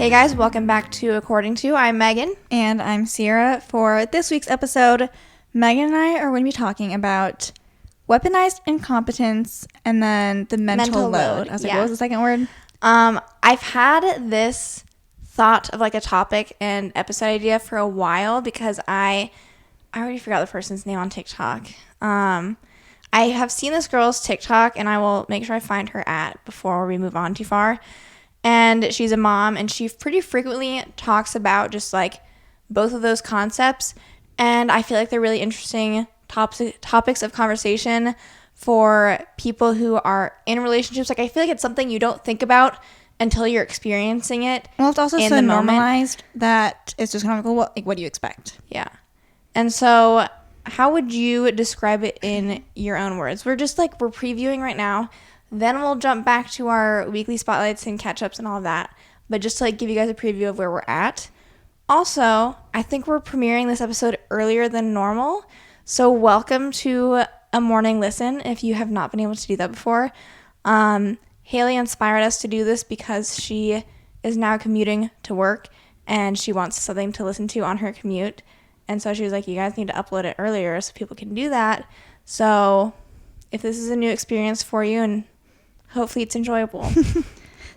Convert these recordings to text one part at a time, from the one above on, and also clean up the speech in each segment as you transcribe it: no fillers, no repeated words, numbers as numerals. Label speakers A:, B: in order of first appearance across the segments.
A: Hey guys, welcome back to According To. I'm Megan.
B: And I'm Ciera. For this week's episode, Megan and I are going to be talking about weaponized incompetence and then the mental load. I was like, what was the second word?
A: I've had this thought of like a topic and episode idea for a while because I already forgot the person's name on TikTok. I have seen this girl's TikTok, and I will make sure I find her before we move on too far. And she's a mom, and she pretty frequently talks about just like both of those concepts. And I feel like they're really interesting topics of conversation for people who are in relationships. Like, I feel like it's something you don't think about until you're experiencing it.
B: Well, it's also so normalized that it's just kind of like, what do you expect?
A: Yeah. And so how would you describe it in your own words? We're previewing right now. Then we'll jump back to our weekly spotlights and catch-ups and all of that. But just to give you guys a preview of where we're at. Also, I think we're premiering this episode earlier than normal. So welcome to a morning listen if you have not been able to do that before. Haley inspired us to do this because she is now commuting to work and she wants something to listen to on her commute. And so she was like, you guys need to upload it earlier so people can do that. So if this is a new experience for you, and hopefully it's enjoyable.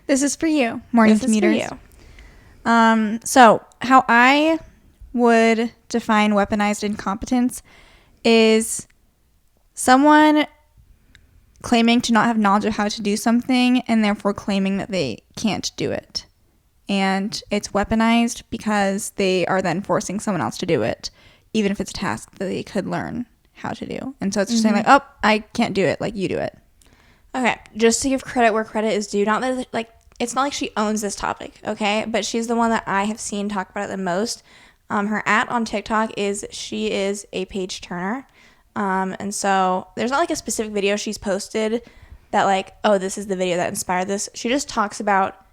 B: This is for you, morning commuters.
A: This is for you.
B: So how I would define weaponized incompetence is someone claiming to not have knowledge of how to do something and therefore claiming that they can't do it. And it's weaponized because they are then forcing someone else to do it, even if it's a task that they could learn how to do. And so it's just saying like, oh, I can't do it, like you do it.
A: Okay, just to give credit where credit is due, not that like it's not like she owns this topic, okay? But she's the one that I have seen talk about it the most. Her on TikTok she is a page turner. And so there's not like a specific video she's posted that like, oh, this is the video that inspired this. She just talks about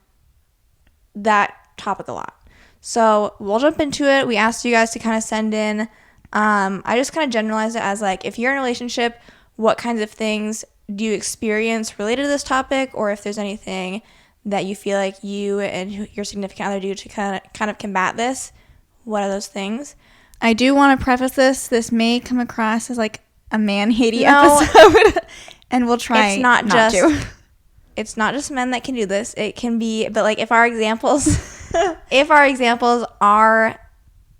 A: that topic a lot. So we'll jump into it. We asked you guys to kind of send in. I just kind of generalized it as like, if you're in a relationship, what kinds of things do you experience related to this topic, or if there's anything that you feel like you and your significant other do to kind of combat this, what are those things?
B: I do want to preface this may come across as like a man-hating episode, and we'll try
A: it's not
B: to.
A: It's not just men that can do this. It can be, but like if our examples are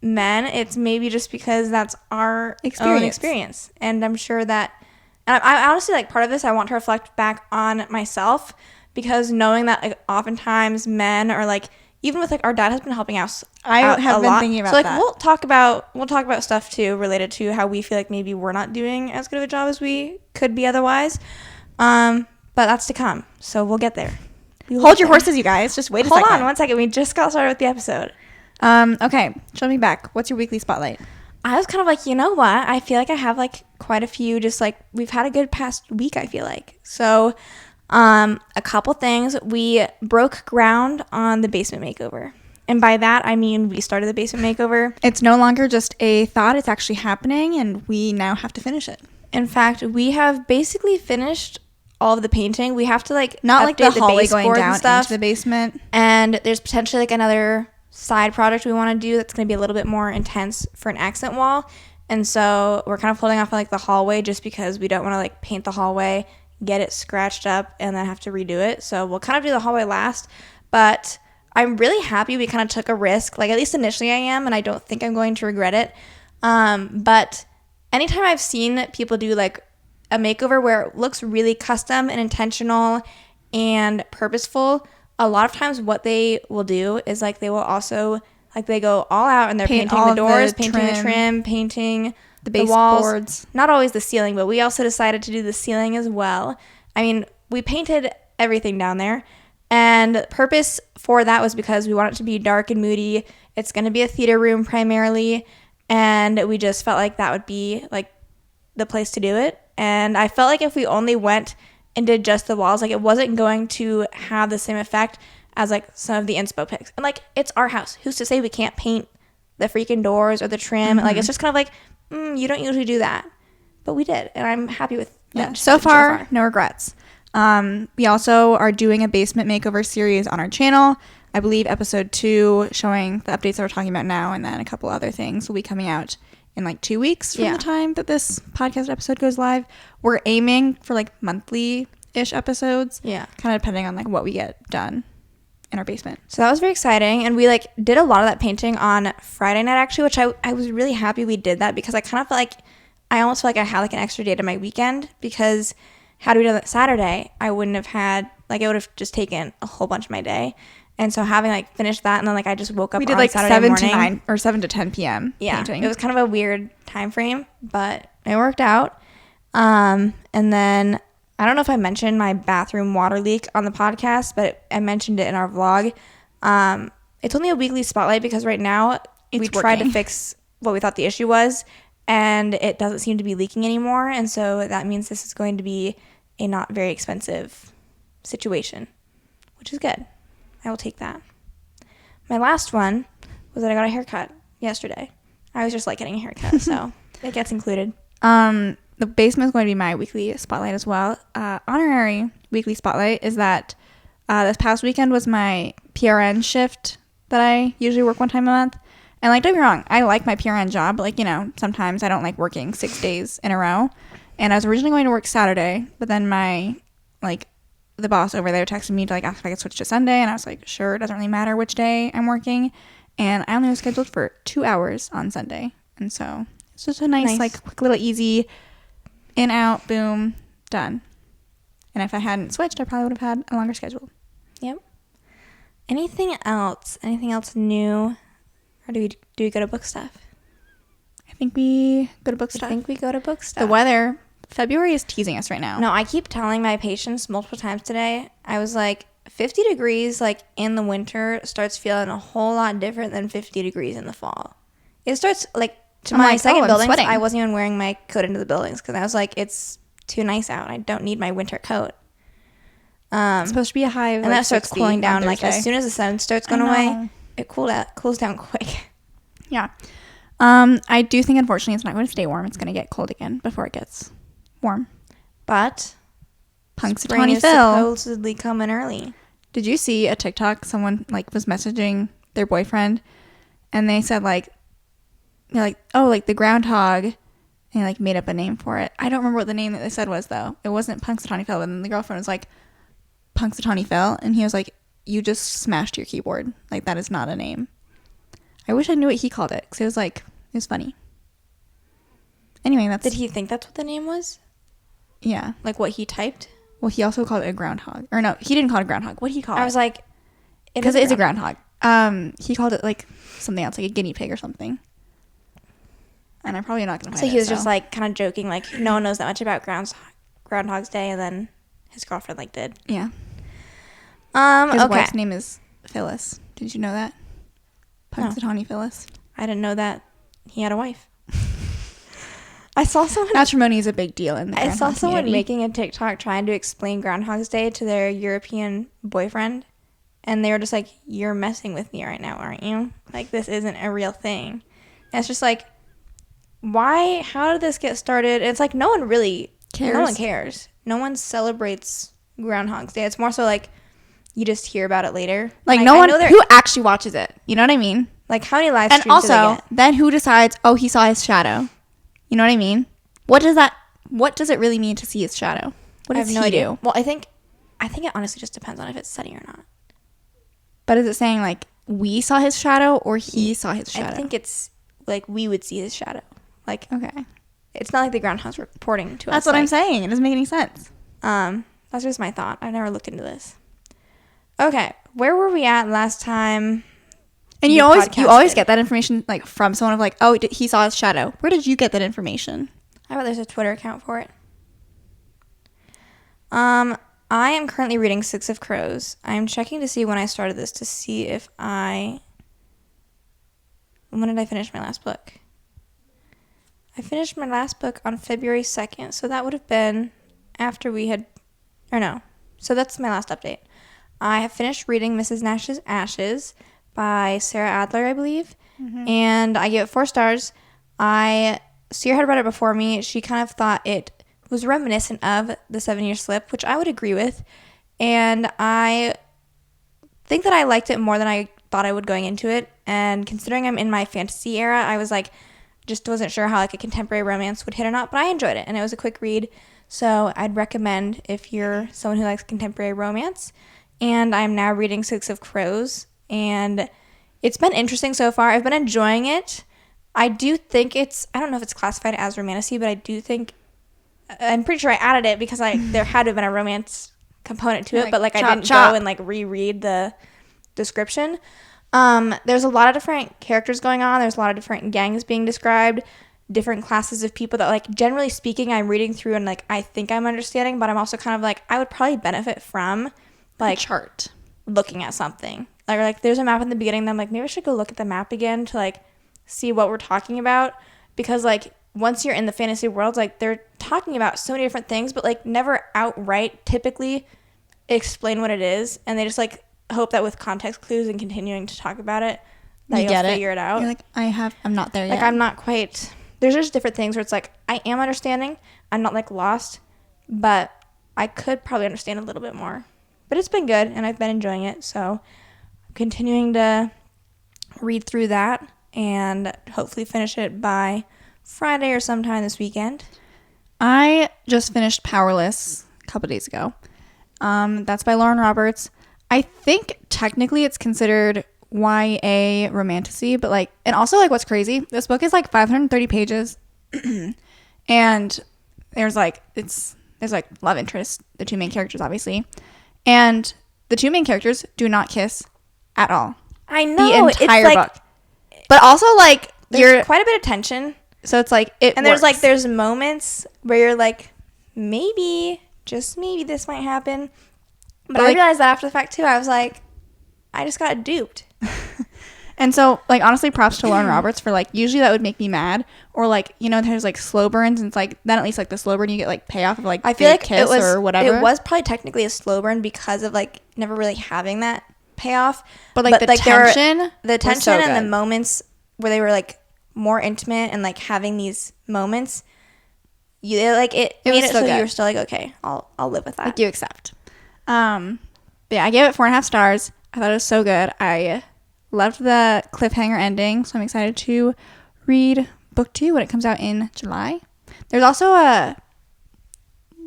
A: men, it's maybe just because that's our own experience. And I'm sure that, and I honestly, like, part of this I want to reflect back on myself, because knowing that like oftentimes men are like, even with like our dad has been helping us
B: I have been thinking about that.
A: So like we'll talk about stuff too related to how we feel like maybe we're not doing as good of a job as we could be otherwise. But that's to come. So we'll get there.
B: Hold your horses, you guys. Just wait a second.
A: Hold on 1 second. We just got started with the episode.
B: Okay. Show me back. What's your weekly spotlight?
A: I was kind of like, you know what? I feel like I have like quite a few, just like we've had a good past week, I feel like. So a couple things. We broke ground on the basement makeover. And by that, I mean we started the basement makeover.
B: It's no longer just a thought. It's actually happening, and we now have to finish it.
A: In fact, we have basically finished all of the painting. We have to like
B: not like the hallway going down
A: stuff
B: into the basement.
A: And there's potentially like another side project we want to do that's going to be a little bit more intense for an accent wall. And so we're kind of holding off on like the hallway just because we don't want to like paint the hallway, get it scratched up, and then have to redo it. So we'll kind of do the hallway last. But I'm really happy we kind of took a risk. Like, at least initially I am, and I don't think I'm going to regret it. But anytime I've seen people do like a makeover where it looks really custom and intentional and purposeful, a lot of times what they will do is like they will also like they go all out and they're painting the doors, painting the trim, painting the baseboards. Not always the ceiling, but we also decided to do the ceiling as well. I mean, we painted everything down there, and the purpose for that was because we want it to be dark and moody. It's going to be a theater room primarily, and we just felt like that would be like the place to do it. And I felt like if we only went and did just the walls, like it wasn't going to have the same effect as like some of the inspo pics. And like, it's our house. Who's to say we can't paint the freaking doors or the trim? Like, it's just kind of like, you don't usually do that, but we did, and I'm happy with that.
B: So far, no regrets. We also are doing a basement makeover series on our channel. I believe episode 2 showing the updates that we're talking about now, and then a couple other things will be coming out in like 2 weeks from the time that this podcast episode goes live. We're aiming for like monthly-ish episodes.
A: Yeah.
B: Kind of depending on like what we get done in our basement.
A: So that was very exciting. And we like did a lot of that painting on Friday night actually, which I was really happy we did that because I kind of felt like I almost felt like I had like an extra day to my weekend because had we done that Saturday, I wouldn't have had like it would have just taken a whole bunch of my day. And so having like finished that and then like I just woke up
B: we did
A: on
B: like
A: Saturday
B: 7
A: morning.
B: to 9 or 7 to 10 p.m.
A: Yeah,
B: painting.
A: it was kind of a weird time frame, but it worked out. And then I don't know if I mentioned my bathroom water leak on the podcast, but I mentioned it in our vlog. It's only a weekly spotlight because right now we tried to fix what we thought the issue was, and it doesn't seem to be leaking anymore. And so that means this is going to be a not very expensive situation, which is good. I will take that. My last one was that I got a haircut yesterday. I was just like getting a haircut, so it gets included.
B: The basement is going to be my weekly spotlight as well. Honorary weekly spotlight is that this past weekend was my PRN shift that I usually work one time a month. And like, don't get me wrong, I like my PRN job. But like, you know, sometimes I don't like working 6 days in a row. And I was originally going to work Saturday, but then my like the boss over there texted me to like ask if I could switch to Sunday, and I was like, sure, it doesn't really matter which day I'm working. And I only was scheduled for 2 hours on Sunday, and so it's just a nice like quick little easy in, out, boom, done. And if I hadn't switched, I probably would have had a longer schedule.
A: Yep. Anything else new, or do we go to book stuff?
B: I think we go to book stuff.
A: I think we go to book stuff.
B: The weather, February is teasing us right now.
A: No, I keep telling my patients multiple times today, I was like, 50 degrees like in the winter starts feeling a whole lot different than 50 degrees in the fall. It starts like to my second buildings, I wasn't even wearing my coat into the buildings because I was like, it's too nice out. I don't need my winter coat.
B: It's supposed to be a high of
A: and
B: like
A: that starts cooling down like as soon as the sun starts going away. It cools down quick.
B: Yeah. I do think unfortunately it's not going to stay warm. It's going to get cold again before it gets warm.
A: But
B: Punxsutawney
A: Phil supposedly coming early.
B: Did you see a TikTok? Someone like was messaging their boyfriend, and they said like, they're like, oh, like the groundhog, and they like made up a name for it. I don't remember what the name that they said was though. It wasn't Punxsutawney Phil, but then the girlfriend was like, Punxsutawney Phil, and he was like, you just smashed your keyboard. Like that is not a name. I wish I knew what he called it because it was funny. Anyway,
A: Did he think that's what the name was?
B: Yeah.
A: Like what he typed?
B: Well, he also called it a groundhog. Or no, he didn't call it a groundhog. What did he call it?
A: I was like...
B: Because it is a groundhog. He called it like something else, like a guinea pig or something. And I'm probably not going to find it.
A: So he was just like kind of joking, like no one knows that much about Groundhog's Day, and then his girlfriend like did.
B: Yeah. His wife's name is Phyllis. Did you know that? Punxsutawney Phyllis.
A: I didn't know that he had a wife. I saw someone...
B: Matrimony is a big deal in the
A: I saw someone
B: community.
A: making a TikTok trying to explain Groundhog's Day to their European boyfriend. And they were just like, you're messing with me right now, aren't you? Like, this isn't a real thing. And it's just like, why? How did this get started? It's like, no one really cares. No one cares. No one celebrates Groundhog's Day. It's more so like, you just hear about it later.
B: Like no one who actually watches it. You know what I mean?
A: Like, how many live streams
B: do they get? And
A: also,
B: then who decides, oh, he saw his shadow? You know what I mean? What does it really mean to see his shadow? What does he do?
A: Well, I think it honestly just depends on if it's sunny or not.
B: But is it saying like we saw his shadow or he saw his shadow?
A: I think it's like we would see his shadow. Like,
B: okay,
A: it's not like the groundhog's reporting to us.
B: That's what I'm saying. It doesn't make any sense.
A: That's just my thought. I've never looked into this. Okay, where were we at last time?
B: And you always get that information like from someone of like, oh, he saw his shadow. Where did you get that information?
A: I bet there's a Twitter account for it. I am currently reading Six of Crows. I'm checking to see when I started this to see if when did I finish my last book? I finished my last book on February 2nd, so that would have been after we had, or no. So that's my last update. I have finished reading Mrs. Nash's Ashes by Sarah Adler, I believe, and I gave it 4 stars. Ciera had read it before me. She kind of thought it was reminiscent of The 7-Year Slip, which I would agree with, and I think that I liked it more than I thought I would going into it. And considering I'm in my fantasy era, I was like, just wasn't sure how like a contemporary romance would hit or not, but I enjoyed it and it was a quick read. So I'd recommend if you're someone who likes contemporary romance. And I'm now reading Six of Crows, and it's been interesting so far. I've been enjoying it. I do think I don't know if it's classified as romantasy, but I do think, I'm pretty sure I added it because there had to have been a romance component to it, but like I didn't go and like reread the description. There's a lot of different characters going on. There's a lot of different gangs being described, different classes of people that, like, generally speaking, I'm reading through and like I think I'm understanding, but I'm also kind of like, I would probably benefit from like
B: a chart,
A: looking at something. Like there's a map in the beginning that I'm like, maybe I should go look at the map again to like see what we're talking about, because like once you're in the fantasy world, like they're talking about so many different things, but like never outright typically explain what it is, and they just like hope that with context clues and continuing to talk about it that you'll figure it out.
B: You're like, I'm not there yet.
A: Like I'm not quite, there's just different things where it's like I am understanding, I'm not like lost, but I could probably understand a little bit more. But it's been good and I've been enjoying it, so I'm continuing to read through that and hopefully finish it by Friday or sometime this weekend.
B: I just finished Powerless a couple days ago. That's by Lauren Roberts. I think technically it's considered YA romantasy, but like, and also like what's crazy, this book is like 530 pages and there's like love interest, the two main characters obviously, and the two main characters do not kiss at all.
A: I know,
B: the entire
A: it's like,
B: book, but also like
A: there's quite a bit of tension,
B: so it's like it
A: and
B: works.
A: there's moments where you're like, maybe, just maybe this might happen, but I realized that after the fact too. I was like, I just got duped.
B: And so, like, honestly, props to Lauren Roberts for, like, usually that would make me mad. Or, like, you know, there's, like, slow burns. And it's, like, then at least, like, the slow burn, you get, like, payoff of, like,
A: I feel like
B: kiss or whatever.
A: It was probably technically a slow burn because of, like, never really having that payoff.
B: But, like, the tension
A: and the moments where they were, like, more intimate and, like, having these moments, it made it so you were still, like, okay, I'll live with that.
B: Like, you accept. But yeah, I gave it 4.5 stars. I thought it was so good. I loved the cliffhanger ending, so I'm excited to read book 2 when it comes out in July. There's also a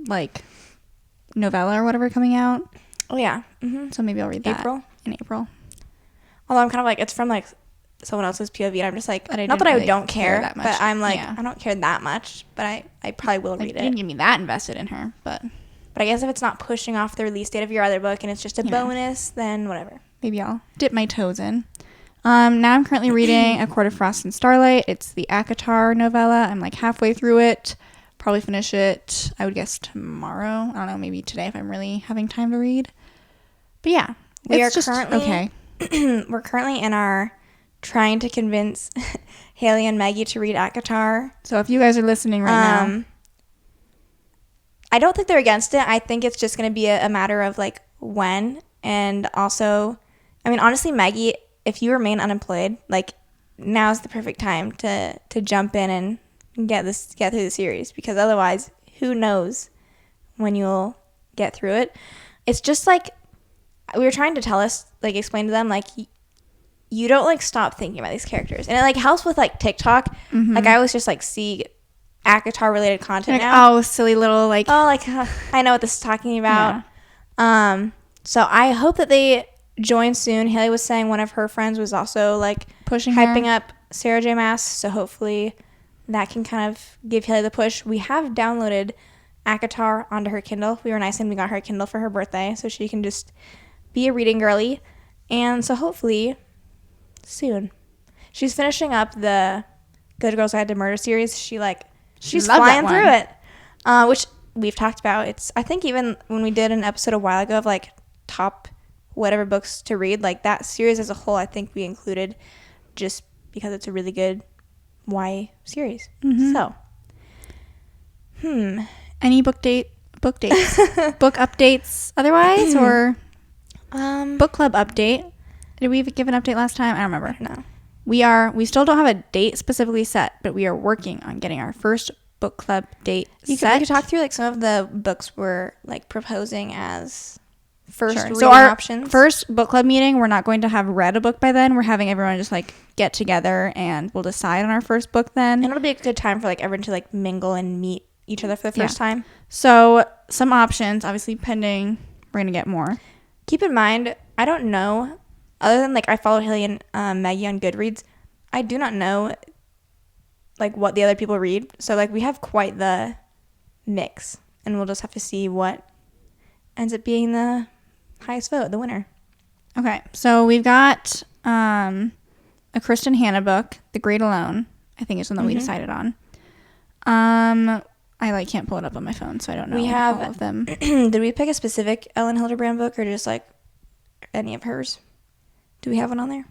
B: like novella or whatever coming out.
A: Oh yeah. Mm-hmm.
B: So maybe I'll read that in April.
A: Although I'm kind of like, it's from like someone else's POV, and I'm just like, not that I don't care that much, but I'm like, I don't care that much, but I probably will read it.
B: You didn't get me that invested in her, but
A: I guess if it's not pushing off the release date of your other book and it's just a bonus, then whatever.
B: Maybe I'll dip my toes in. Now I'm currently reading A Court of Frost and Starlight. It's the ACOTAR novella. I'm like halfway through it. Probably finish it, I would guess, tomorrow. I don't know, maybe today if I'm really having time to read. But yeah, it's just okay.
A: We're currently in our trying to convince Haley and Maggie to read ACOTAR.
B: So if you guys are listening right now.
A: I don't think they're against it. I think it's just going to be a matter of like when. And also, I mean, honestly, Maggie, if you remain unemployed, like now's the perfect time to jump in and get through the series, because otherwise, who knows when you'll get through it. It's just like we were trying to explain to them, like, you don't like stop thinking about these characters, and it like helps with like TikTok. Mm-hmm. Like I always just like see ACOTAR related content now.
B: Oh, silly little like.
A: Oh, like I know what this is talking about. Yeah. So I hope that they join soon. Haley was saying one of her friends was also like hyping up Sarah J. Maas. So hopefully that can kind of give Haley the push. We have downloaded ACOTAR onto her Kindle. We were nice and we got her a Kindle for her birthday, so she can just be a reading girly. And so hopefully soon. She's finishing up the Good Girls Guide to Murder series. She's flying through it, which we've talked about. It's, I think even when we did an episode a while ago of like top whatever books to read, like that series as a whole, I think we included just because it's a really good YA series. Mm-hmm. So,
B: any book dates, book updates otherwise, or book club update? Did we give an update last time? I don't remember.
A: No.
B: We still don't have a date specifically set, but we are working on getting our first book club date set.
A: We could talk through like some of the books we're like proposing as first
B: Sure.
A: reading
B: So our
A: options.
B: first book club meeting, we're not going to have read a book by then. We're having everyone just like get together and we'll decide on our first book then.
A: And it'll be a good time for like everyone to like mingle and meet each other for the first time.
B: So some options, obviously pending, we're going to get more.
A: Keep in mind, I don't know, other than like I follow Haley and Maggie on Goodreads, I do not know like what the other people read. So like we have quite the mix, and we'll just have to see what ends up being the highest vote, the winner.
B: Okay, so we've got a Kristen Hanna book, The Great Alone. I think is one that we decided on. I like can't pull it up on my phone, so I don't know
A: We have
B: all of them.
A: Did we pick a specific Ellen Hildebrand book or just like any of hers? Do we have one on there?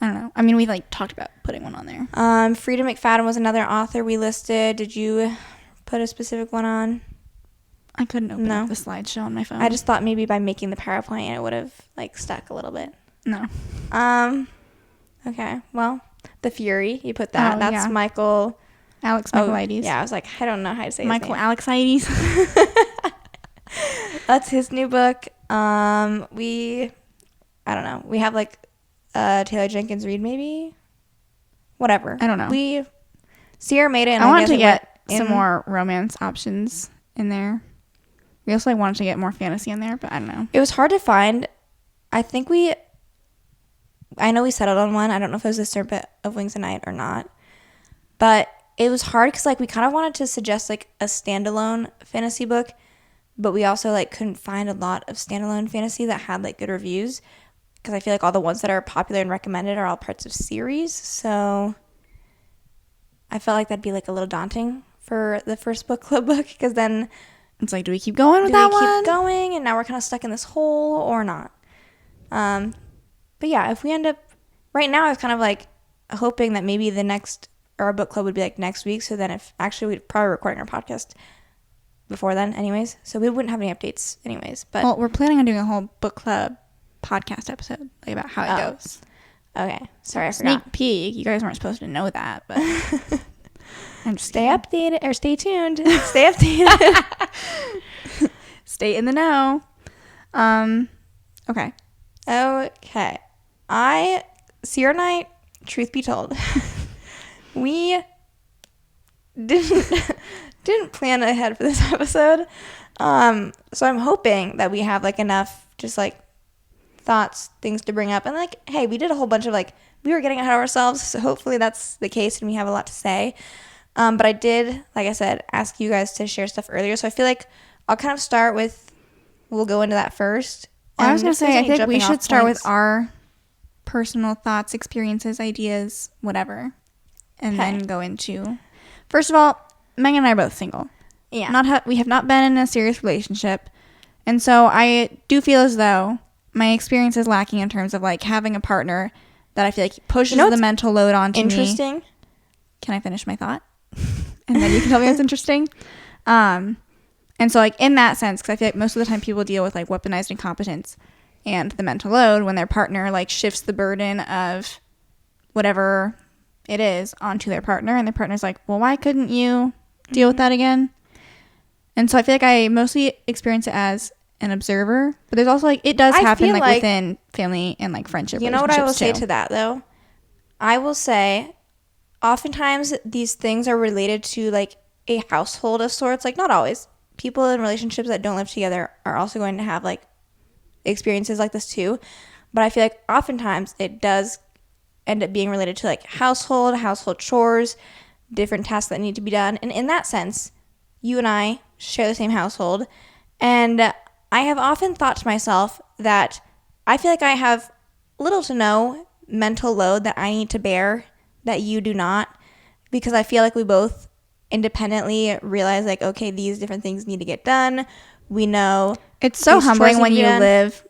B: I don't know. I mean, we like talked about putting one on there.
A: Frida McFadden was another author we listed. Did you put a specific one on?
B: I couldn't open up the slideshow on my phone.
A: I just thought maybe by making the PowerPoint it would have like stuck a little bit.
B: No.
A: Okay. Well, The Fury, you put that. That's
B: yeah.
A: Alex
B: Michaelides.
A: Yeah, I was like, I don't know how to say his name.
B: Alexides.
A: That's his new book. I don't know. We have like Taylor Jenkins Reid maybe? Whatever.
B: I don't know.
A: Ciera made it. And
B: I wanted to get some more romance options in there. We also wanted to get more fantasy in there, but I don't know.
A: It was hard to find. I know we settled on one. I don't know if it was The Serpent of Wings at Night or not. But it was hard because like we kind of wanted to suggest like a standalone fantasy book, but we also like couldn't find a lot of standalone fantasy that had like good reviews, because I feel like all the ones that are popular and recommended are all parts of series. So I felt like that'd be like a little daunting for the first book club book, because then
B: it's like, do we keep going with that one?
A: Do we keep going and now we're kind of stuck in this hole or not? But yeah, if we end up right now, I was kind of like hoping that maybe our book club would be like next week. So then we'd probably recording our podcast before then anyways. So we wouldn't have any updates anyways. But
B: well, we're planning on doing a whole book club podcast episode like about how it goes.
A: Okay. Sorry, I
B: Sneak
A: forgot.
B: peek. You guys weren't supposed to know that, but
A: I'm just stay updated or stay tuned. Stay updated.
B: Stay in the know. Okay.
A: Ciera and I, truth be told, we didn't plan ahead for this episode. So I'm hoping that we have like enough just like thoughts, things to bring up, and like, hey, we did a whole bunch of like, we were getting ahead of ourselves, so hopefully that's the case and we have a lot to say. But I did, like I said, ask you guys to share stuff earlier, so I feel like I'll kind of start with, we'll go into that first.
B: I was going to say, I think we should start with our personal thoughts, experiences, ideas, whatever, and then go into, first of all, Megan and I are both single.
A: Yeah.
B: We have not been in a serious relationship, and so I do feel as though my experience is lacking in terms of like having a partner that I feel like pushes the mental load onto me.
A: Interesting.
B: Can I finish my thought? And then you can tell me what's interesting. And so like in that sense, because I feel like most of the time people deal with like weaponized incompetence and the mental load when their partner like shifts the burden of whatever it is onto their partner, and their partner's like, well, why couldn't you deal with that again? And so I feel like I mostly experience it as an observer, but there's also like, it does happen like within family and like friendship.
A: You know what I will say to that though? I will say oftentimes these things are related to like a household of sorts. Like not always. People in relationships that don't live together are also going to have like experiences like this too. But I feel like oftentimes it does end up being related to like household chores, different tasks that need to be done. And in that sense, you and I share the same household. And I have often thought to myself that I feel like I have little to no mental load that I need to bear that you do not, because I feel like we both independently realize like, okay, these different things need to get done. We know
B: it's so humbling when you live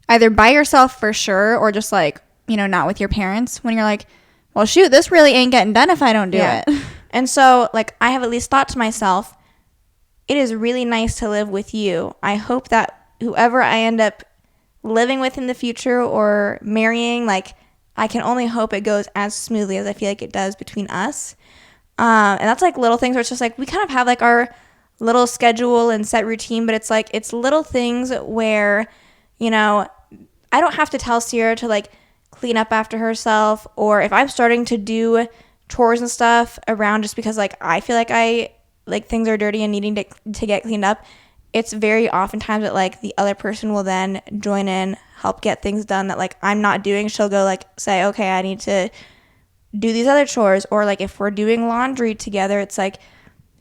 B: either by yourself for sure, or just like, you know, not with your parents, when you're like, well, shoot, this really ain't getting done if I don't do it.
A: And so like I have at least thought to myself, it is really nice to live with you. I hope that whoever I end up living with in the future or marrying, like I can only hope it goes as smoothly as I feel like it does between us. And that's like little things where it's just like we kind of have like our little schedule and set routine, but it's like it's little things where, you know, I don't have to tell Ciera to like clean up after herself, or if I'm starting to do chores and stuff around just because like I feel like things are dirty and needing to get cleaned up, it's very oftentimes that like the other person will then join in, help get things done that like I'm not doing. She'll go like say, okay, I need to do these other chores. Or like if we're doing laundry together, it's like,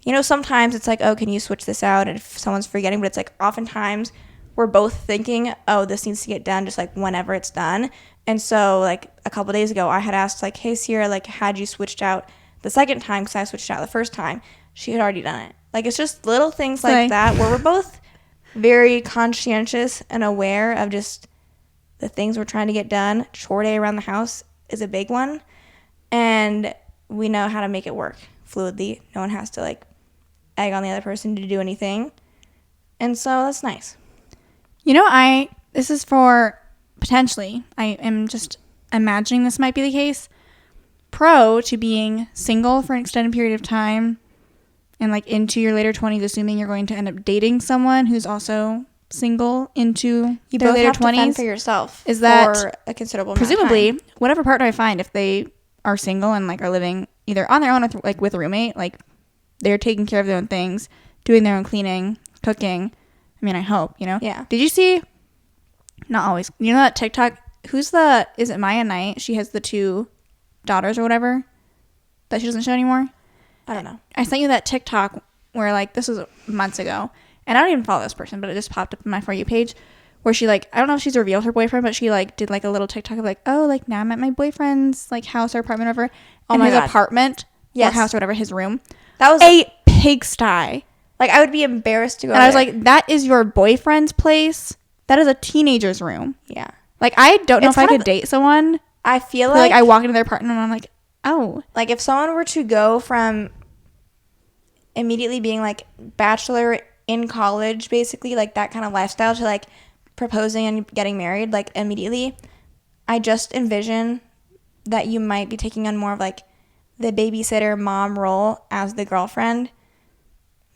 A: you know, sometimes it's like, oh, can you switch this out? And if someone's forgetting, but it's like oftentimes we're both thinking, oh, this needs to get done just like whenever it's done. And so like a couple days ago, I had asked like, hey, Ciera, like had you switched out the second time? Because I switched out the first time. She had already done it. Like it's just little things like that where we're both very conscientious and aware of just the things we're trying to get done. Chore day around the house is a big one. And we know how to make it work fluidly. No one has to like egg on the other person to do anything. And so that's nice.
B: You know, this is for potentially, I am just imagining this might be the case, pro to being single for an extended period of time and like into your later 20s, assuming you're going to end up dating someone who's also single into their later 20s. You both have to fend
A: for yourself.
B: Is that
A: for a considerable
B: presumably
A: amount of time.
B: Whatever partner I find, if they are single and like are living either on their own or like with a roommate, like they're taking care of their own things, doing their own cleaning, cooking. I mean, I hope, you know?
A: Yeah.
B: Did you see, not always, you know that TikTok, is it Maya Knight? She has the 2 daughters or whatever that she doesn't show anymore.
A: I don't know.
B: I sent you that TikTok where like, this was months ago, and I don't even follow this person, but it just popped up in my For You page where she like, I don't know if she's revealed her boyfriend, but she like did like a little TikTok of like, oh, like now I'm at my boyfriend's like house or apartment or whatever.
A: Oh
B: and
A: my
B: his
A: God.
B: apartment or
A: Yes.
B: house or whatever, his room.
A: That was
B: a pigsty.
A: like, I would be embarrassed to go
B: And
A: there.
B: I was like, that is your boyfriend's place? That is a teenager's room.
A: Yeah.
B: Like, I don't know
A: It's
B: if I
A: kind
B: could
A: of-
B: date someone.
A: I feel
B: Like I walk into their apartment and I'm like, oh.
A: like if someone were to go from immediately being like bachelor in college, basically like that kind of lifestyle, to like proposing and getting married like immediately, I just envision that you might be taking on more of like the babysitter mom role as the girlfriend.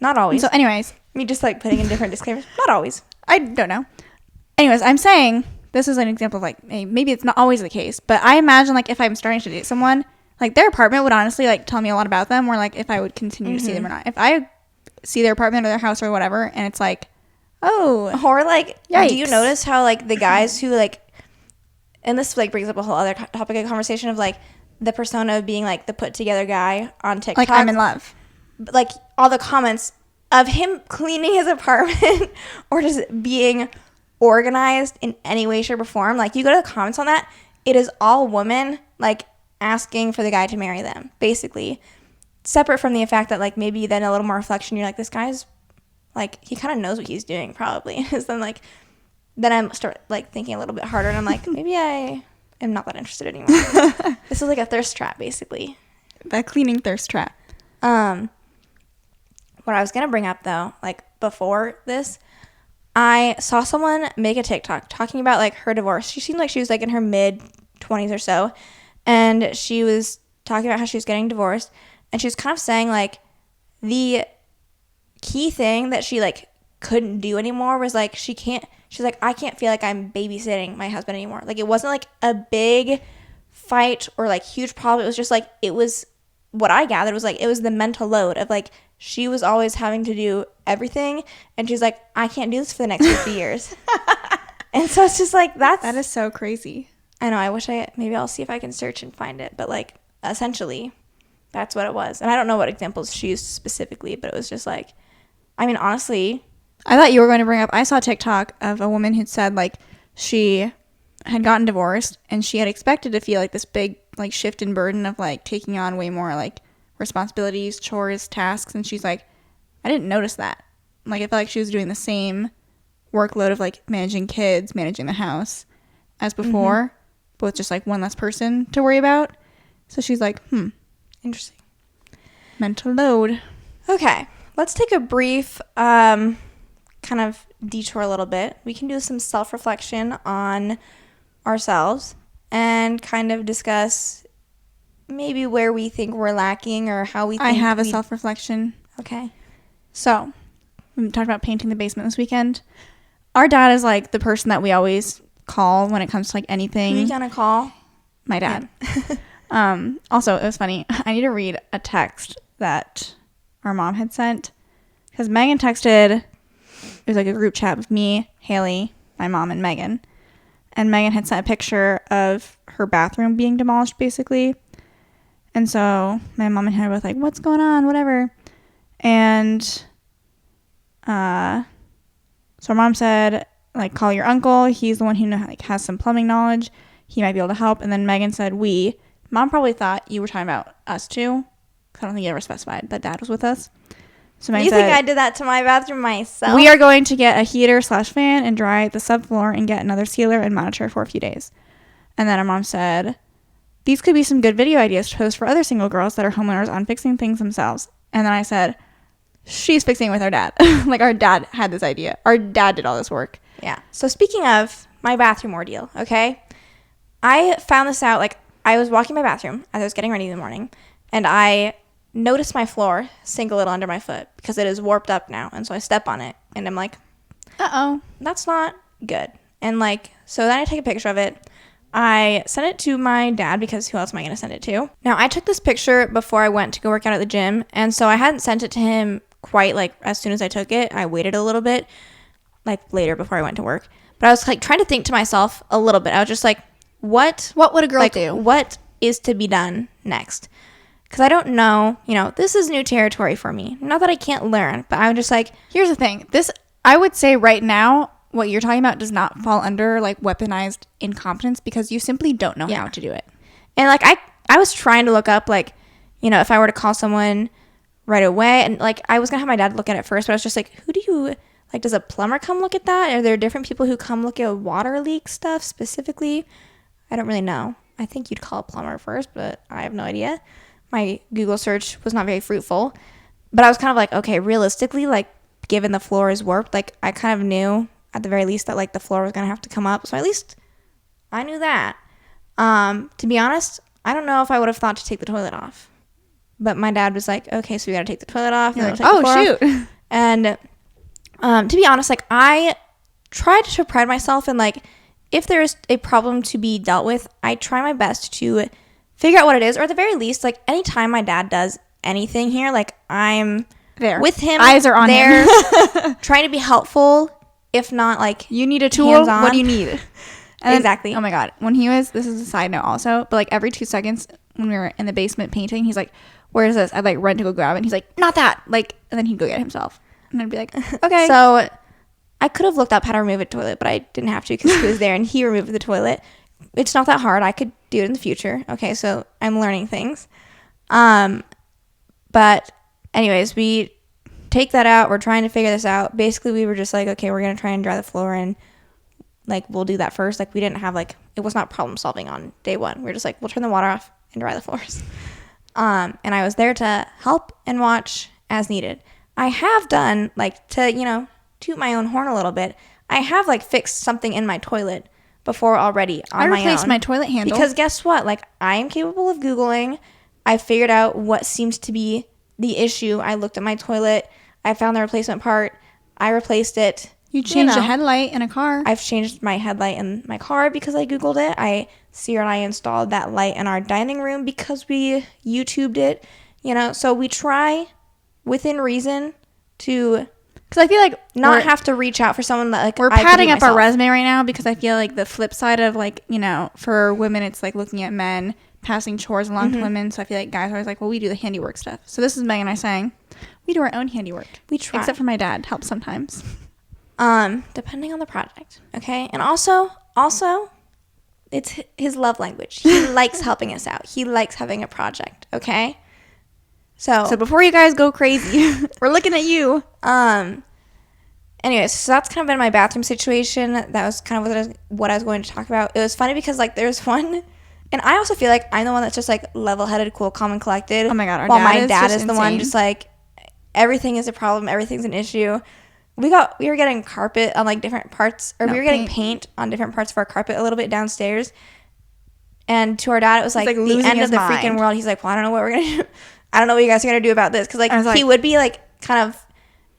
A: Not always.
B: So anyways,
A: Me just like putting in different disclaimers. Not always.
B: I don't know. Anyways, I'm saying this is an example of like, maybe it's not always the case, but I imagine like if I'm starting to date someone, like their apartment would honestly like tell me a lot about them, or like if I would continue to see them or not. If I see their apartment or their house or whatever and it's like, oh,
A: Or like,
B: yikes.
A: do you notice how like the guys who like, and this like brings up a whole other topic of conversation of like the persona of being like the put together guy on TikTok,
B: like I'm in love.
A: like all the comments of him cleaning his apartment or just being organized in any way, shape, or form. Like you go to the comments on that, it is all women like asking for the guy to marry them, basically. Separate from the fact that like maybe then a little more reflection, you're like, this guy's like, he kind of knows what he's doing probably. Is then like, then I start like thinking a little bit harder and I'm like, maybe I am not that interested anymore. This is like a thirst trap, basically.
B: That cleaning thirst trap.
A: What I was going to bring up though, like before this, I saw someone make a TikTok talking about like her divorce. She seemed like she was like in her mid 20s or so. And she was talking about how she was getting divorced. And she was kind of saying like the key thing that she like couldn't do anymore was like she's like, I can't feel like I'm babysitting my husband anymore. Like it wasn't like a big fight or like huge problem. It was just like, it was, what I gathered was like, it was the mental load of like, she was always having to do everything. And she's like, I can't do this for the next 50 years. And so it's just like,
B: That is so crazy.
A: I know, maybe I'll see if I can search and find it. But like, essentially, that's what it was. And I don't know what examples she used specifically, but it was just like, I mean, honestly.
B: I thought you were going to bring up, I saw a TikTok of a woman who'd said like she had gotten divorced and she had expected to feel like this big like shift in burden of like taking on way more like responsibilities, chores, tasks. And she's like, I didn't notice that. Like I felt like she was doing the same workload of like managing kids, managing the house as before, but with just like one less person to worry about. So she's like,
A: Interesting.
B: Mental load.
A: Okay, let's take a brief kind of detour a little bit. We can do some self-reflection on ourselves and kind of discuss maybe where we think we're lacking or how we think
B: I have a self-reflection.
A: Okay.
B: So, we talked about painting the basement this weekend. our dad is like the person that we always call when it comes to like anything.
A: Who you gonna call?
B: My dad. Also, it was funny. I need to read a text that our mom had sent because Megan texted. It was like a group chat with me, Haley, my mom, and Megan. And Megan had sent a picture of her bathroom being demolished, basically. And so my mom and her were both like, "What's going on? Whatever." And so our mom said, like, call your uncle. He's the one who has some plumbing knowledge. He might be able to help. And then Megan said, we. Mom probably thought you were talking about us too. Because I don't think you ever specified that dad was with us. So Megan said,
A: think I did that to my bathroom myself?
B: We are going to get a heater/fan and dry the subfloor and get another sealer and monitor for a few days. And then our mom said, these could be some good video ideas to post for other single girls that are homeowners on fixing things themselves. And then I said, she's fixing it with our dad. Like, our dad had this idea. Our dad did all this work.
A: Yeah. So speaking of my bathroom ordeal, okay? I found this out, like, I was walking my bathroom as I was getting ready in the morning, and I noticed my floor sink a little under my foot because it is warped up now. And so I step on it, and I'm like,
B: uh-oh,
A: that's not good. And, like, so then I take a picture of it. I sent it to my dad because who else am I going to send it to? Now, I took this picture before I went to go work out at the gym, and so I hadn't sent it to him quite, like, as soon as I took it. I waited a little bit, like, later before I went to work. But I was, like, trying to think to myself a little bit. I was just like, what
B: would a girl do?
A: What is to be done next? Because I don't know, this is new territory for me. Not that I can't learn, but I'm just like,
B: here's the thing. This, I would say right now, what you're talking about does not fall under, like, weaponized incompetence because you simply don't know how to do it.
A: And, like, I was trying to look up, like, if I were to call someone right away, and, like, I was going to have my dad look at it first, but I was just like, who do you, like, does a plumber come look at that? Are there different people who come look at water leak stuff specifically? I don't really know. I think you'd call a plumber first, but I have no idea. My Google search was not very fruitful. But I was kind of like, okay, realistically, like, given the floor is warped, like, I kind of knew at the very least that, like, the floor was going to have to come up. So at least I knew that. To be honest, I don't know if I would have thought to take the toilet off. But my dad was like, okay, so we got to take the toilet off.
B: You're like, oh, shoot.
A: And to be honest, like, I tried to pride myself in, like, if there's a problem to be dealt with, I try my best to figure out what it is. Or at the very least, like, anytime my dad does anything here, like, I'm
B: there
A: with him.
B: Eyes are on
A: there,
B: him.
A: trying to be helpful. If not, like,
B: you need a tool.
A: hands-on.
B: What do you need? And
A: exactly.
B: Oh my God. When he was, this is a side note also, but like every 2 seconds when we were in the basement painting, he's like, where is this? I'd like run to go grab it. And he's like, not that. Like, and then he'd go get it himself. And I'd be like, okay.
A: So I could have looked up how to remove a toilet, but I didn't have to because he was there and he removed the toilet. It's not that hard. I could do it in the future. Okay, so I'm learning things. But anyways, we take that out. We're trying to figure this out. Basically, we were just like, okay, we're going to try and dry the floor and, like, we'll do that first. Like, we didn't have, like, it was not problem solving on day one. We were just like, we'll turn the water off and dry the floors. And I was there to help and watch as needed. I have done, like, to, toot my own horn a little bit. I have, like, fixed something in my toilet before already on my own.
B: I replaced my toilet handle.
A: Because guess what? Like, I am capable of Googling. I figured out what seems to be the issue. I looked at my toilet. I found the replacement part. I replaced it.
B: You changed a headlight in a car.
A: I've changed my headlight in my car because I Googled it. Ciera and I installed that light in our dining room because we YouTubed it. So we try within reason to,
B: because I feel like
A: not have to reach out for someone that, like,
B: we're padding up our resume right now, because I feel like the flip side of, like, for women, it's like looking at men passing chores along to women. So I feel like guys are always like, well, we do the handiwork stuff. So this is Megan and I saying we do our own handiwork.
A: We try.
B: Except for my dad helps sometimes.
A: Depending on the project. Okay. And also it's his love language. He likes helping us out. He likes having a project. Okay. So
B: before you guys go crazy, we're looking at you.
A: Anyways, so that's kind of been my bathroom situation. That was kind of what I was going to talk about. It was funny because, like, there's one, and I also feel like I'm the one that's just, like, level-headed, cool, calm, and collected.
B: Oh my God,
A: while my dad is the one just, like, everything is a problem, everything's an issue. We were getting carpet on, like, different parts, or we were getting paint on different parts of our carpet a little bit downstairs. And to our dad, it was like the end of the freaking world. He's like, well, I don't know what we're gonna do. I don't know what you guys are gonna do about this, because, like, he would be, like, kind of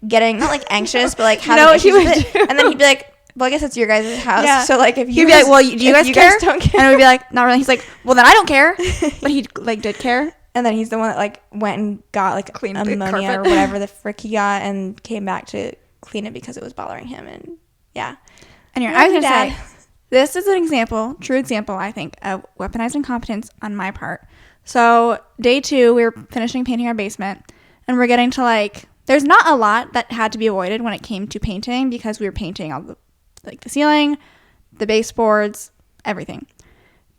A: getting, not, like, anxious, but, like, having issues with it. And then he'd be like, well, I guess it's your guys' house.
B: Yeah.
A: So like if you
B: he'd be like, well, do you guys care?
A: Don't care?
B: And we'd be like, not really. He's like, well, then I don't care. But he like did care.
A: And then he's the one that like went and got like
B: Cleaned
A: ammonia
B: the carpet.
A: or whatever the frick he got and came back to clean it because it was bothering him. And yeah.
B: Anyway,
A: Love
B: I was
A: you,
B: gonna
A: Dad.
B: say, this is an example, true example, I think, of weaponized incompetence on my part. So day 2, we were finishing painting our basement, and we're getting to like, there's not a lot that had to be avoided when it came to painting because we were painting all the like the ceiling, the baseboards, everything.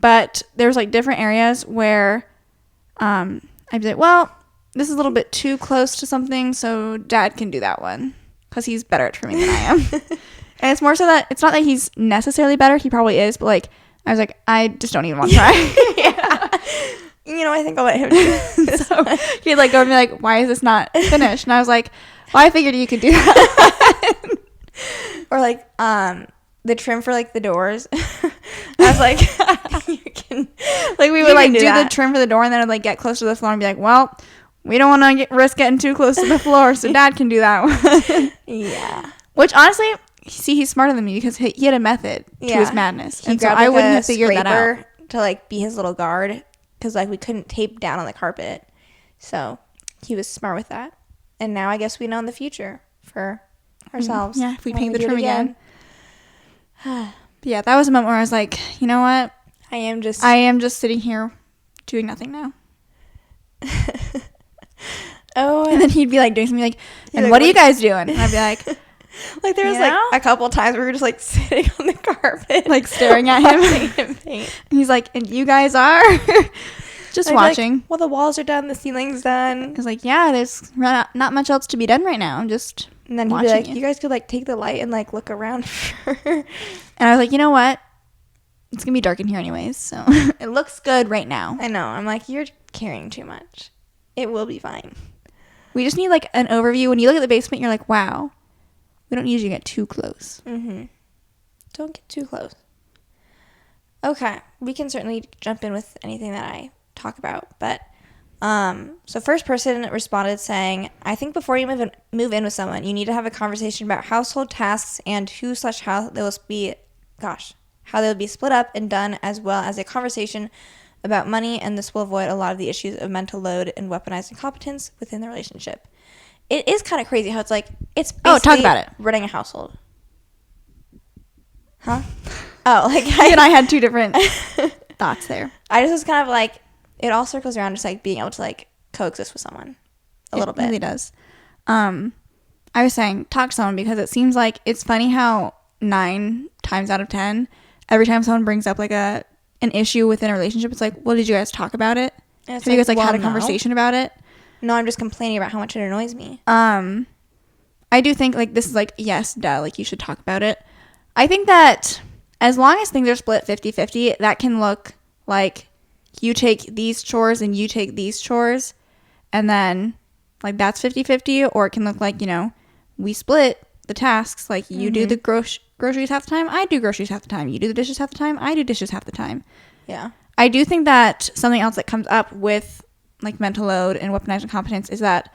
B: But there's like different areas where I'd be like, well, this is a little bit too close to something, so Dad can do that one because he's better at trimming than I am. And it's more so that it's not that he's necessarily better, he probably is, but like I was like, I just don't even want to try.
A: Yeah. You know, I think I'll let him do this.
B: So he'd like go and be like, why is this not finished? And I was like, well, I figured you could do that.
A: Or like the trim for like the doors. I was like, you can,
B: Like we
A: you
B: would like
A: can
B: do
A: that.
B: the trim for the door and then I'd like get close to the floor and be like, well, we don't want to risk getting too close to the floor, so Dad can do that one.
A: Yeah.
B: Which honestly, see, he's smarter than me because he had a method to his madness.
A: He
B: And so
A: grabbed,
B: I
A: like,
B: wouldn't
A: a
B: have figured that out.
A: scraper to like be his little guard because like we couldn't tape down on the carpet. So he was smart with that. And now I guess we know in the future for ourselves.
B: Yeah, if we
A: when
B: paint the
A: do it
B: trim again. But yeah, that was a moment where I was like, you know what?
A: I am just
B: sitting here doing nothing now.
A: oh,
B: And then he'd be like doing something like, and
A: like,
B: what are you guys doing? And I'd be like,
A: like there was
B: You
A: like
B: know?
A: a couple times where we were just like sitting on the carpet,
B: like staring at him.
A: watching him paint.
B: And he's like, and you guys are just
A: I'd be
B: watching.
A: Like, well, the walls are done, the ceiling's done.
B: I was like, yeah, there's not much else to be done right now. I'm just
A: And then he'd be
B: watching
A: like,
B: you.
A: you guys could like take the light and like look around.
B: And I was like, you know what? It's going to be dark in here anyways. So it looks good right now.
A: I know. I'm like, you're caring too much. It will be fine.
B: We just need like an overview. When you look at the basement, you're like, wow, we don't usually get too close.
A: Mm-hmm. Don't get too close. Okay. We can certainly jump in with anything that I talk about. But, so first person responded saying, I think before you move in with someone, you need to have a conversation about household tasks and how they will be split up and done, as well as a conversation about money, and this will avoid a lot of the issues of mental load and weaponized incompetence within the relationship. It is kind of crazy how it's like, it's basically
B: talk about it.
A: running a household. Huh? Oh, like
B: He and I had two different thoughts there.
A: I just was kind of like, it all circles around just like being able to like coexist with someone a little bit.
B: It really does. I was saying, talk to someone because it seems like it's funny how 9 times out of 10, every time someone brings up like an issue within a relationship, it's like, well, did you guys talk about it?
A: And it's
B: Have you guys like
A: well,
B: had a
A: no.
B: conversation about it?
A: No, I'm just complaining about how much it annoys me.
B: I do think like this is like, yes, duh, like you should talk about it. I think that as long as things are split 50-50, that can look like you take these chores and you take these chores, and then like that's 50-50, or it can look like, you know, we split the tasks, like you do the groceries half the time, I do groceries half the time, you do the dishes half the time, I do dishes half the time.
A: Yeah.
B: I do think that something else that comes up with like mental load and weaponized incompetence is that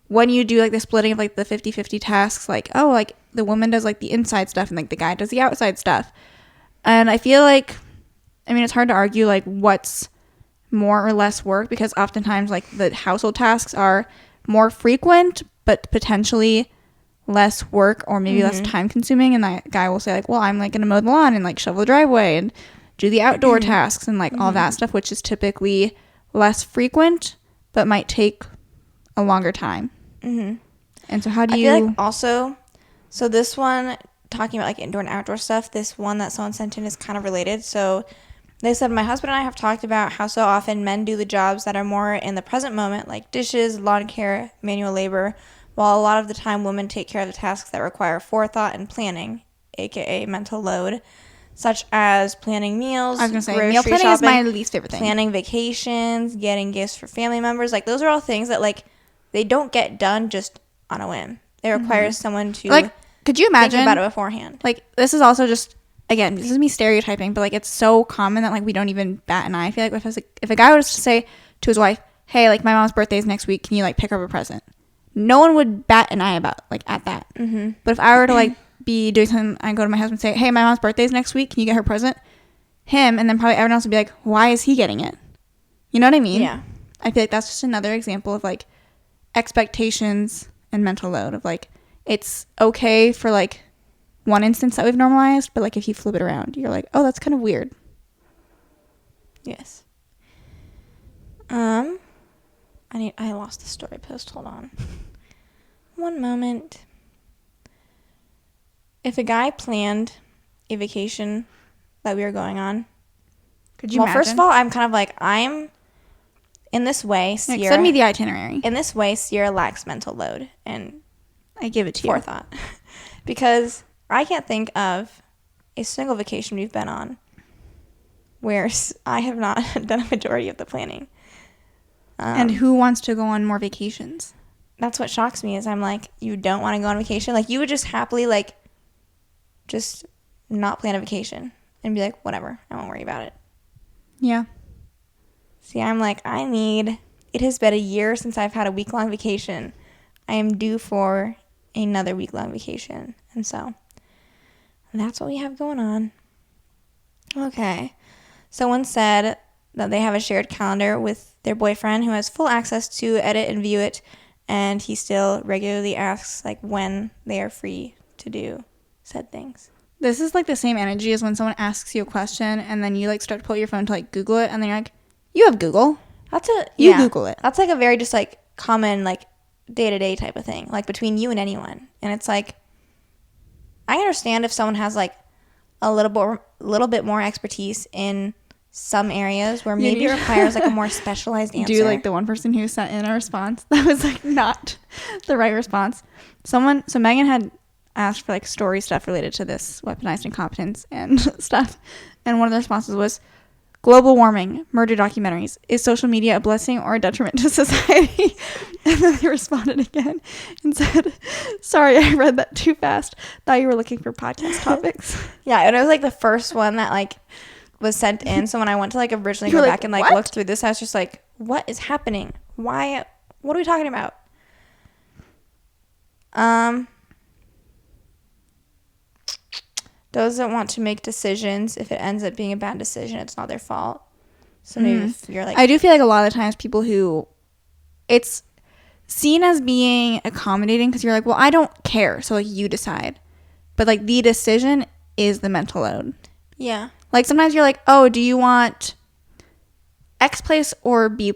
B: when you do like the splitting of like the 50-50 tasks, like, oh, like the woman does like the inside stuff and like the guy does the outside stuff. And I feel like, I mean, it's hard to argue like what's more or less work, because oftentimes like the household tasks are more frequent but potentially less work or maybe less time consuming, and that guy will say like, well, I'm like gonna mow the lawn and like shovel the driveway and do the outdoor tasks and like all that stuff, which is typically less frequent but might take a longer time. And so how do you
A: I feel like also, so this one, talking about like indoor and outdoor stuff, this one that someone sent in is kind of related. So they said, my husband and I have talked about how so often men do the jobs that are more in the present moment, like dishes, lawn care, manual labor, while a lot of the time women take care of the tasks that require forethought and planning, aka mental load, such as planning meals.
B: I was gonna say
A: grocery
B: meal planning
A: shopping,
B: is my least favorite thing.
A: planning vacations, getting gifts for family members. Like those are all things that like they don't get done just on a whim. They require someone to
B: Like, could you imagine
A: think about it beforehand.
B: like this is also just, again, this is me stereotyping, but like it's so common that like we don't even bat an eye. I feel like if a guy was to say to his wife, hey, like my mom's birthday is next week, can you like pick up a present? No one would bat an eye about like at that. But if I were to like be doing something. I go to my husband and say, hey, my mom's birthday's next week. Can you get her present? Him, and then probably everyone else would be like, why is he getting it? You know what I mean?
A: Yeah.
B: I feel like that's just another example of like expectations and mental load of like, it's okay for like one instance that we've normalized, but like if you flip it around, you're like, oh, that's kind of weird.
A: Yes. I lost the story post. Hold on. One moment. If a guy planned a vacation that we were going on,
B: Could you imagine?
A: First of all, I'm kind of like, I'm in this way,
B: Like,
A: Ciera.
B: send me the itinerary.
A: In this way, Ciera lacks mental load and
B: I give it to you.
A: forethought. Because I can't think of a single vacation we've been on where I have not done a majority of the planning.
B: And who wants to go on more vacations?
A: That's what shocks me is I'm like, you don't want to go on vacation? Like, you would just happily, like, just not plan a vacation and be like, whatever, I won't worry about it.
B: Yeah.
A: See, I'm like, it has been a year since I've had a week-long vacation. I am due for another week-long vacation. And so, that's what we have going on. Okay. Someone said that they have a shared calendar with their boyfriend who has full access to edit and view it, and he still regularly asks, like, when they are free to do said things.
B: This is like the same energy as when someone asks you a question and then you like start to pull out your phone to like Google it, and then you're like, you have Google. You Google it.
A: That's like a very just like common like day-to-day type of thing, like between you and anyone. And it's like, I understand if someone has like a little bit more expertise in some areas where maybe it requires like a more specialized answer.
B: Do you like the one person who sent in a response that was like not the right response? So Megan had asked for like story stuff related to this weaponized incompetence and stuff, and one of the responses was, global warming, murder documentaries, is social media a blessing or a detriment to society? And then they responded again and said, sorry, I read that too fast, thought you were looking for podcast topics.
A: Yeah, and it was like the first one that like was sent in. So when I went to like originally go back and like look through this, I was just like, what is happening? What are we talking about? Doesn't want to make decisions. If it ends up being a bad decision, it's not their fault. So maybe if you're like,
B: I do feel like a lot of the times people who, it's seen as being accommodating because you're like, well, I don't care, so like you decide, but like the decision is the mental load.
A: Yeah.
B: Like sometimes you're like, oh, do you want X place or B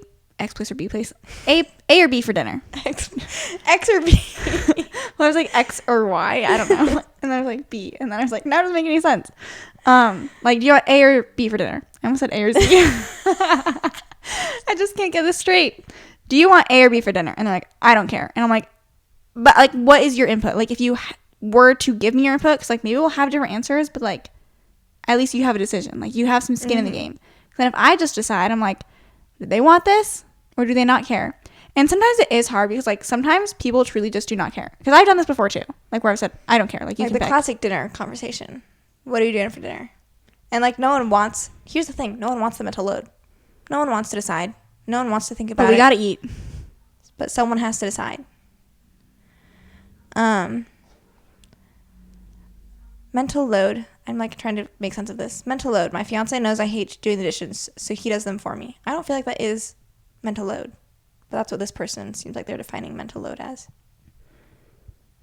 B: place? A or B for dinner?
A: X or B.
B: Well, I was like X or Y, I don't know. And then I was like B, and then I was like, no, it doesn't make any sense. Like, do you want A or B for dinner? I almost said A or Z. I just can't get this straight. Do you want A or B for dinner? And they're like, I don't care. And I'm like, but like, what is your input? Like, if you were to give me your input, because like maybe we'll have different answers, but like, at least you have a decision. Like, you have some skin in the game. Then if I just decide, I'm like, do they want this or do they not care? And sometimes it is hard because like sometimes people truly just do not care. Because I've done this before too. Like where I've said, I don't care. Like you
A: like
B: can
A: the
B: pick.
A: classic dinner conversation. What are you doing for dinner? And like no one wants, here's the thing, no one wants the mental load. No one wants to decide. No one wants to think about it.
B: But we gotta eat.
A: But someone has to decide. Mental load. I'm like trying to make sense of this. Mental load. My fiance knows I hate doing the dishes, so he does them for me. I don't feel like that is mental load. But that's what this person seems like they're defining mental load as.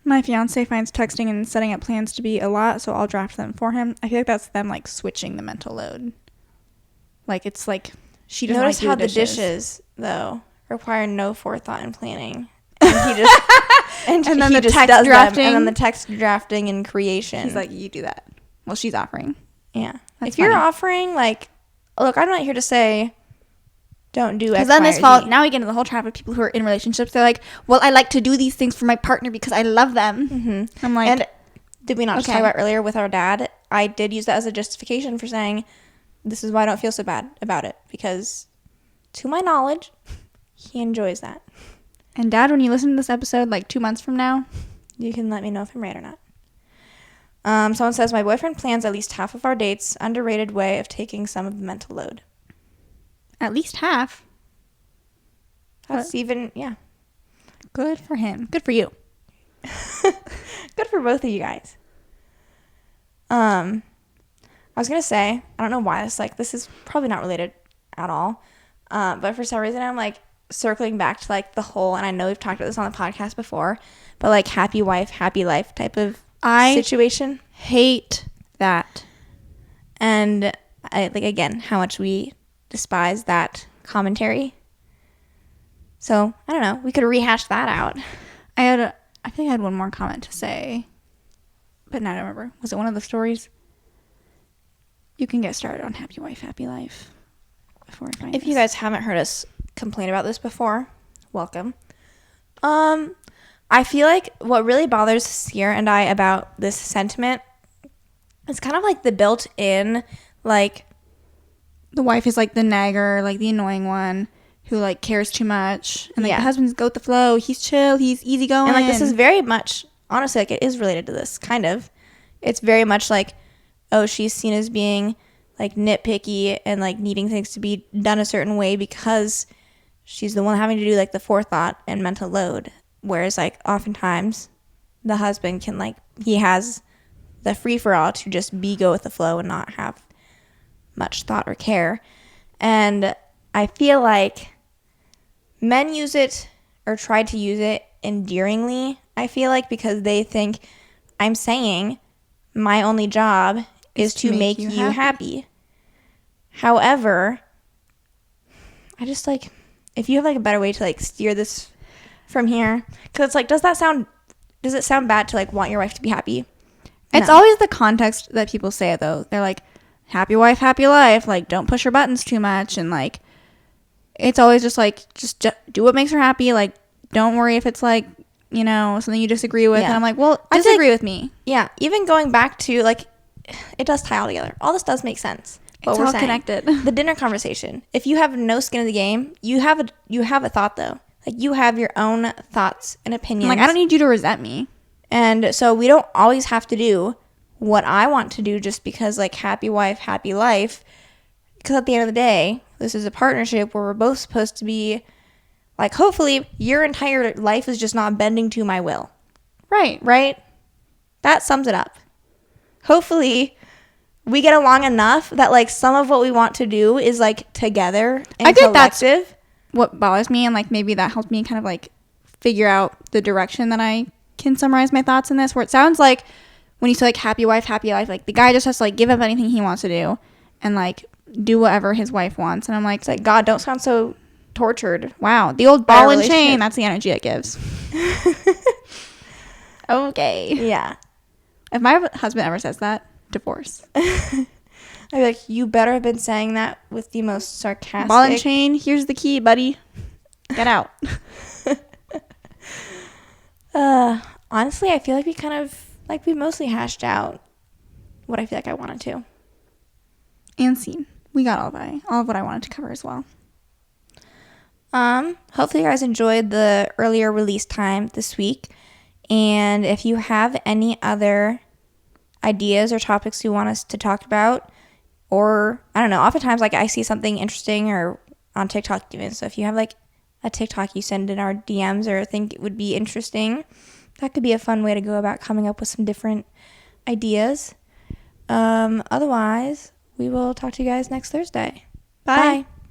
B: My fiance finds texting and setting up plans to be a lot, so I'll draft them for him. I feel like that's them like switching the mental load. Like it's like she doesn't
A: Notice
B: like do
A: how
B: the
A: dishes though require no forethought and planning. And he just and then the text drafting and then the text drafting and creation.
B: He's like, you do that. Well, she's offering.
A: Yeah.
B: That's
A: if you're
B: funny.
A: offering, like, look, I'm not here to say don't do X,
B: because then
A: Y,
B: this
A: or
B: fall,
A: Z.
B: now we get into the whole trap of people who are in relationships. They're like, well, I like to do these things for my partner because I love them.
A: Mm-hmm.
B: I'm like,
A: and did we not just talk about earlier with our dad? I did use that as a justification for saying this is why I don't feel so bad about it, because to my knowledge, he enjoys that.
B: And Dad, when you listen to this episode like 2 months from now,
A: you can let me know if I'm right or not. Someone says, my boyfriend plans at least half of our dates. Underrated way of taking some of the mental load.
B: at least half.
A: That's even, yeah.
B: Good for him. Good for you.
A: Good for both of you guys. I was gonna say, I don't know why this is probably not related at all, but for some reason I'm like circling back to like the whole, and I know we've talked about this on the podcast before, but like happy wife, happy life type of situation.
B: Hate that.
A: And I like, again, how much we despise that commentary. So I don't know, we could rehash that out.
B: I think I had one more comment to say, but now I don't remember. Was it one of the stories? You can get started on happy wife, happy life before I find
A: If you guys haven't heard us complain about this before, welcome. I feel like what really bothers Ciera and I about this sentiment is kind of like the built-in, like,
B: the wife is like the nagger, like the annoying one who like cares too much, and like the husband's go with the flow. He's chill, he's easygoing,
A: and like this is very much, honestly, like it is related to this kind of. It's very much like, oh, she's seen as being like nitpicky and like needing things to be done a certain way because she's the one having to do like the forethought and mental load. Whereas like oftentimes the husband can like, he has the free for all to just go with the flow and not have much thought or care. And I feel like men use it or try to use it endearingly, I feel like, because they think I'm saying my only job is to make you happy. However, I just like, if you have like a better way to like steer this from here, because it's like, does it sound bad to like want your wife to be happy?
B: It's always the context that people say it though. They're like, happy wife, happy life, like don't push her buttons too much, and like it's always just like just do what makes her happy, like don't worry if it's like, you know, something you disagree with. And I'm like, well, disagree with me.
A: Yeah, even going back to like, it does tie all together. All this does make sense.
B: It's all connected.
A: The dinner conversation. If you have no skin in the game, you have a thought though. Like you have your own thoughts and opinions.
B: Like I don't need you to resent me.
A: And so we don't always have to do what I want to do just because like happy wife, happy life. Because at the end of the day, this is a partnership where we're both supposed to be like, hopefully your entire life is just not bending to my will. Right? That sums it up. Hopefully we get along enough that like some of what we want to do is like together and
B: I think
A: collective.
B: That's what bothers me, and like maybe that helps me kind of like figure out the direction that I can summarize my thoughts in this, where it sounds like when you say like happy wife, happy life, like the guy just has to like give up anything he wants to do and like do whatever his wife wants. And I'm like,
A: it's like, God, don't sound so tortured.
B: Wow, the old ball and chain, that's the energy it gives. Okay.
A: Yeah.
B: If my husband ever says that, divorce.
A: I'd be like, you better have been saying that with the most sarcastic.
B: Ball and chain, here's the key, buddy. Get out.
A: Honestly, I feel like we mostly hashed out what I feel like I wanted to.
B: And seen. We got all of what I wanted to cover as well.
A: Hopefully you guys enjoyed the earlier release time this week. And if you have any other ideas or topics you want us to talk about, or I don't know, oftentimes like I see something interesting or on TikTok even. So if you have like a TikTok you send in our DMs or think it would be interesting, that could be a fun way to go about coming up with some different ideas. Otherwise, we will talk to you guys next Thursday. Bye.